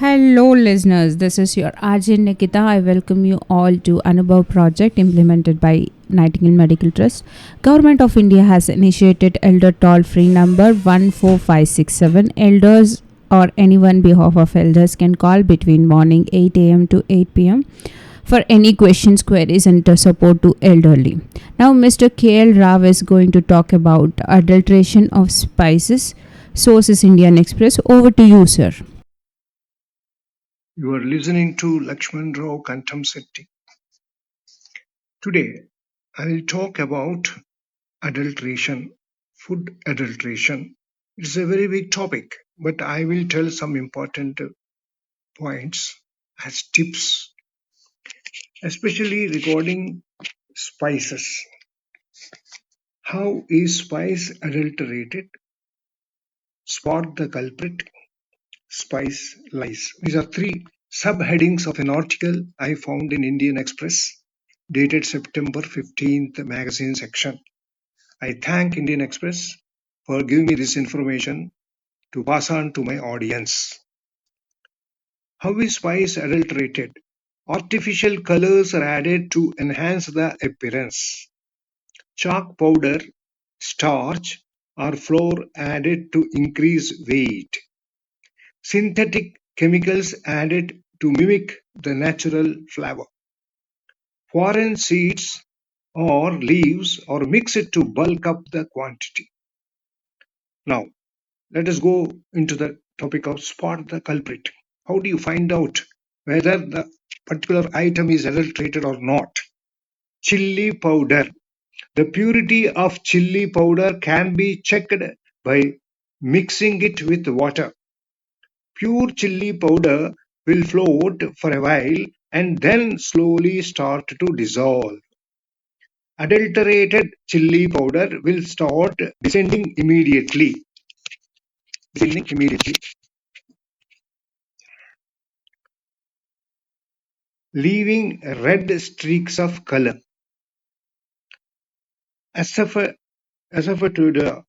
Hello, listeners. This is your RJ Nikita. I welcome you all to Anubhav project implemented by Nightingale Medical Trust. Government of India has initiated elder toll-free number 14567. Elders or anyone behalf of elders can call between morning 8 a.m. to 8 p.m. for any questions, queries, and support to elderly. Now, Mr. KL Rao is going to talk about adulteration of spices. Sources Indian Express. Over to you, sir. You are listening to Lakshman Rao Kantamsetti. Today, I will talk about adulteration, food adulteration. It's a very big topic, but I will tell some important points as tips, especially regarding spices. How is spice adulterated? Spot the culprit. Spice lies. These are three subheadings of an article I found in Indian Express, dated September 15th magazine section. I thank Indian Express for giving me this information to pass on to my audience. How is spice adulterated? Artificial colors are added to enhance the appearance. Chalk powder, starch, or flour added to increase weight. Synthetic chemicals added to mimic the natural flavor. Foreign seeds or leaves are mixed to bulk up the quantity. Now, let us go into the topic of spot the culprit. How do you find out whether the particular item is adulterated or not? Chili powder. The purity of chili powder can be checked by mixing it with water. Pure chili powder will float for a while and then slowly start to dissolve. Adulterated chili powder will start descending immediately. Leaving red streaks of color. Asafoetida.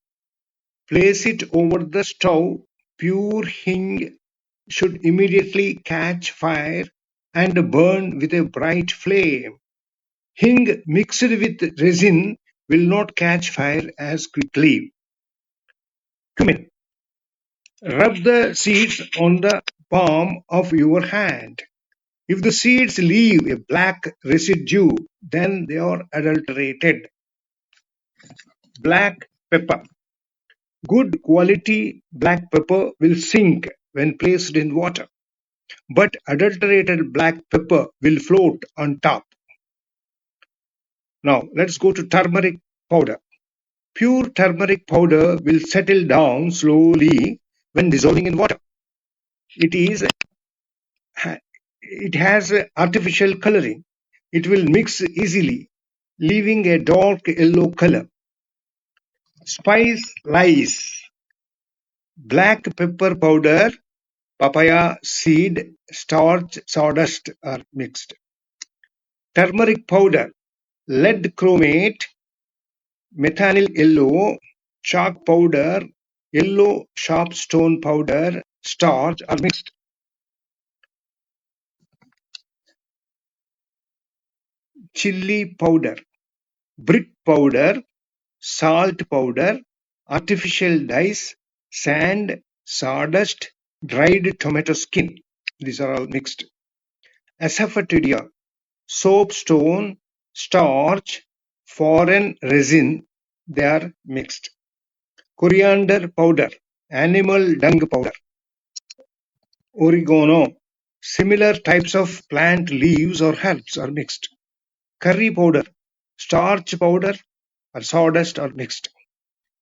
Place it over the stove. Pure hing should immediately catch fire and burn with a bright flame. Hing mixed with resin will not catch fire as quickly. Cumin. Rub the seeds on the palm of your hand. If the seeds leave a black residue, then they are adulterated. Black pepper. Good quality black pepper will sink when placed in water, but adulterated black pepper will float on top. Now let's go to turmeric powder. Pure turmeric powder will settle down slowly when dissolving in water. It has artificial coloring. It will mix easily, leaving a dark yellow color. Spice lies. Black pepper powder, papaya seed, starch, sawdust are mixed. Turmeric powder, lead chromate, methyl yellow, chalk powder, yellow sharpstone powder, starch are mixed. Chili powder, brick powder, salt powder, artificial dyes, sand, sawdust, dried tomato skin. These are all mixed. Asafoetida, soapstone, starch, foreign resin, they are mixed. Coriander powder, animal dung powder. Oregano, similar types of plant leaves or herbs are mixed. Curry powder, starch powder or sawdust are mixed.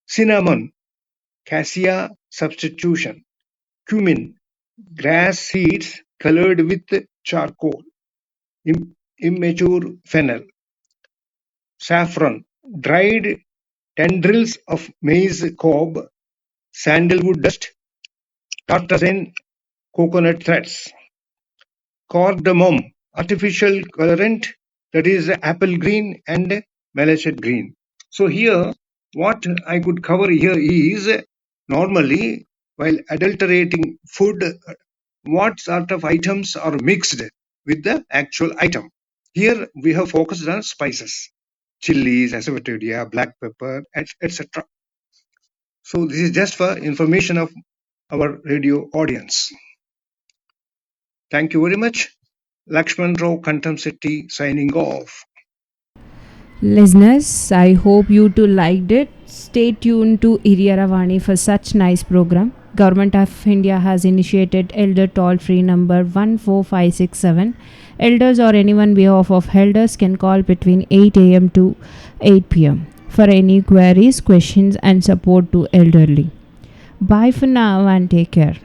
Cinnamon, cassia substitution. Cumin, grass seeds colored with charcoal. Immature fennel. Saffron, dried tendrils of maize cob, sandalwood dust, tartazine, coconut threads. Cardamom, artificial colorant, that is apple green and melachette green. So here, what I could cover here is normally while adulterating food what sort of items are mixed with the actual item. Here we have focused on spices, chilies, asafoetida, black pepper, etc. So this is just for information of our radio audience. Thank you very much. Lakshman Rao Kantamsetti signing off. Listeners, I hope you too liked it. Stay tuned to Iriyaravani for such nice program. Government of India has initiated elder toll-free number 14567. Elders or anyone behalf of elders can call between 8 a.m. to 8 p.m. for any queries, questions and support to elderly. Bye for now and take care.